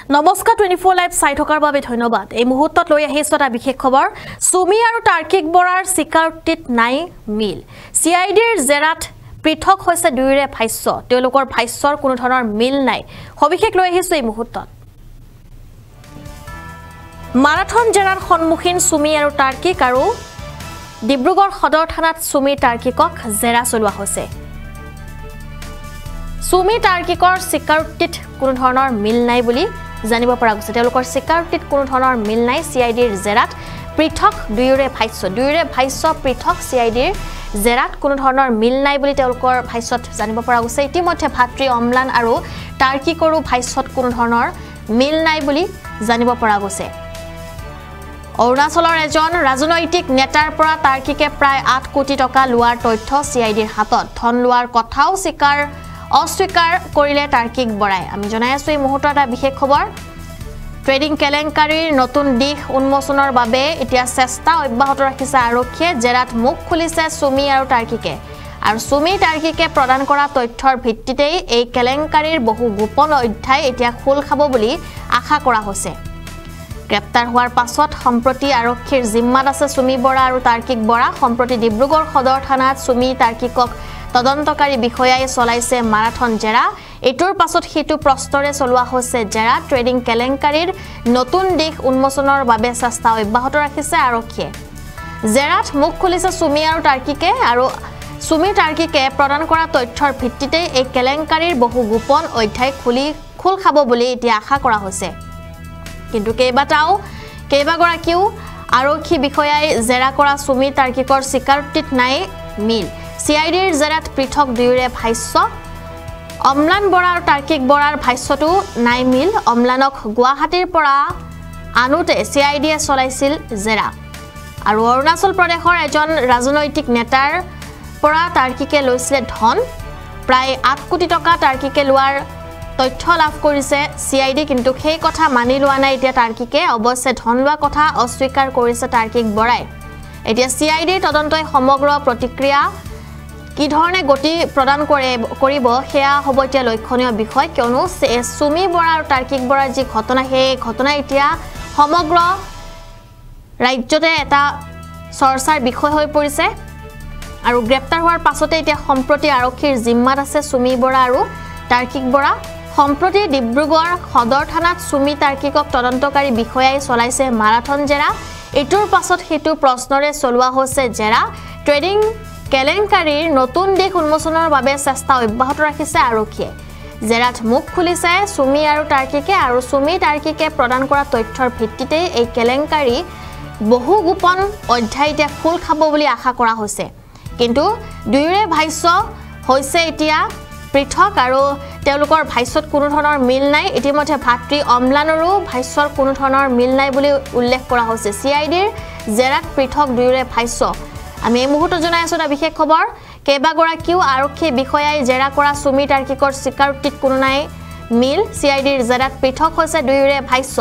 নমস্কাৰ 24 লাইভ চাই থকাৰ বাবে ধন্যবাদ। এই মুহূৰ্তত লৈ আহিছো এটা বিশেষ খবৰ। সুমি আৰু তাৰ্কিক বৰাৰ স্বীকাৰোক্তিত নাই মিল। সিআইডিৰ জেৰাত পৃথক হৈছে দুয়োৰে ভাষ্য। তেওঁলোকৰ ভাষ্যৰ কোনো ধৰণৰ মিল নাই। সবিশেষ লৈ আহিছো এই মুহূৰ্তত। মাৰাথন জেৰাৰ সন্মুখীন সুমি আৰু তাৰ্কিক আৰু ডিব্ৰুগড় সদৰ থানাত সুমি তাৰ্কিকক জেৰা চলোৱা হৈছে। সুমি তাৰ্কিকৰ স্বীকাৰোক্তিত কোনো ধৰণৰ মিল নাই বুলি জানিব পৰা গৈছে। তেওঁলোকৰ স্বীকাৰোক্তিত কোনো ধৰণৰ মিল নাই। সিআইডিৰ জেৰাত পৃথক দুয়োৰে ভাষ্য পৃথক। সিআইডিৰ জেৰাত কোনো ধৰণৰ মিল নাই বুলি তেওঁলোকৰ ভাষ্যত জানিব পৰা গৈছে। ইতিমধ্যে ভাতৃ অম্লান আৰু তাৰ্কিকৰো ভাষ্যত কোনো ধৰণৰ মিল নাই বুলি জানিব পৰা গৈছে। অৰুণাচলৰ এজন ৰাজনৈতিক নেতাৰ পৰা তাৰ্কিকে প্ৰায় 8 কোটি টকা লোৱাৰ তথ্য সিআইডিৰ হাতত। ধন লোৱাৰ কথাও অস্বীকাৰ কৰিলে তাৰ্কিক বৰাই। আমি জনাই আছো এই মুহূৰ্তত এটা বিশেষ খবৰ। ট্ৰেডিং কেলেংকাৰীৰ নতুন দিশ উন্মোচনৰ বাবে এতিয়া চেষ্টা অব্যাহত ৰাখিছে আৰক্ষীয়ে। জেৰাত মুখ খুলিছে সুমি আৰু তাৰ্কিকে। আৰু সুমি তাৰ্কিকে প্ৰদান কৰা তথ্যৰ ভিত্তিতেই এই কেলেংকাৰীৰ বহু গোপন অধ্যায় এতিয়া খোল খাব বুলি আশা কৰা হৈছে। গ্ৰেপ্তাৰ হোৱাৰ পাছত সম্প্ৰতি আৰক্ষীৰ জিম্মাত আছে সুমি বৰা আৰু তাৰ্কিক বৰা। সম্প্ৰতি ডিব্ৰুগড় সদৰ থানাত সুমি তাৰ্কিকক তদন্তকাৰী বিষয়াই চলাইছে মাৰাথন জেৰা। এটোৰ পাছত সিটো প্ৰস্তৰে চলোৱা হৈছে জেৰা। ট্ৰেডিং কেলেংকাৰীৰ নতুন দিশ উন্মোচনৰ বাবে চেষ্টা অব্যাহত ৰাখিছে আৰক্ষীয়ে। জেৰাত মুখ খুলিছে সুমি আৰু তাৰ্কিকে। আৰু সুমি তাৰ্কিকে প্ৰদান কৰা তথ্যৰ ভিত্তিতেই এই কেলেংকাৰীৰ বহু গোপন অধ্যায় খোল খাব বুলি এতিয়া আশা কৰা হৈছে। কিন্তু কেইবাগৰাকীও আৰক্ষী বিষয়াই জেৰা কৰা সুমি তাৰ্কিকৰ স্বীকাৰোক্তিত নাই মিল। সিআইডিৰ জেৰাত পৃথক দুয়োৰে ভাষ্য। অম্লান বৰা আৰু তাৰ্কিক বৰাৰ ভাষ্যটো নাই মিল। অম্লানক গুৱাহাটীৰ পৰা আনোতে সিআইডিয়ে চলাইছিল জেৰা। আৰু অৰুণাচল প্ৰদেশৰ এজন ৰাজনৈতিক নেতাৰ পৰা তাৰ্কিকে লৈছিলে ধন। প্ৰায় 8 কোটি টকা তাৰ্কিকে লোৱাৰ তথ্য লাভ কৰিছে সিআইডি। কিন্তু সেই কথা মানি লোৱা নাই এতিয়া তাৰ্কিকে। অৱশ্যে ধন লোৱা কথা অস্বীকাৰ কৰিছে তাৰ্কিক বৰাই। এতিয়া সিআইডিৰ তদন্তই সমগ্ৰ প্ৰতিক্ৰিয়া কি ধৰণে গতি প্ৰদান কৰিব সেয়া হ'ব এতিয়া লক্ষণীয় বিষয়। কিয়নো সুমি বৰা আৰু তাৰ্কিক বৰাৰ যি ঘটনা, সেই ঘটনা এতিয়া সমগ্ৰ ৰাজ্যতে এটা চৰ্চাৰ বিষয় হৈ পৰিছে। আৰু গ্ৰেপ্তাৰ হোৱাৰ পাছতে এতিয়া সম্প্ৰতি আৰক্ষীৰ জিম্মাত আছে সুমি বৰা আৰু তাৰ্কিক বৰা। সম্প্ৰতি ডিব্ৰুগড় সদৰ থানাত সুমি তাৰ্কিকক তদন্তকাৰী বিষয়াই চলাইছে মাৰাথন জেৰা। এইটোৰ পাছত সেইটো প্ৰশ্নৰে চলোৱা হৈছে জেৰা। ট্ৰেডিং কেলেংকাৰীৰ নতুন দিশ উন্মোচনৰ বাবে চেষ্টা অব্যাহত ৰাখিছে আৰক্ষীয়ে। জেৰাত মুখ খুলিছে সুমি আৰু তাৰ্কিকে। আৰু সুমি তাৰ্কিকে প্ৰদান কৰা তথ্যৰ ভিত্তিতেই এই কেলেংকাৰী বহু গোপন অধ্যায় এতিয়া খোল খাব বুলি আশা কৰা হৈছে। কিন্তু দুয়োৰে ভাষ্য হৈছে এতিয়া পৃথক আৰু তেওঁলোকৰ ভাষ্যত কোনো ধৰণৰ মিল নাই। ইতিমধ্যে ভাতৃ অম্লানৰো ভাষ্যৰ কোনো ধৰণৰ মিল নাই বুলি উল্লেখ কৰা হৈছে। সিআইডিৰ জেৰাত পৃথক দুয়োৰে ভাষ্য। আমি এই মুহূৰ্তত জনাই আছো এটা বিশেষ খবৰ। কেইবাগৰাকীও আৰক্ষী বিষয়াই জেৰা কৰা সুমি তাৰ্কিকৰ স্বীকাৰোক্তিত কোনো নাই মিল। সিআইডিৰ জেৰাত পৃথক হৈছে দুয়োৰে ভাষ্য।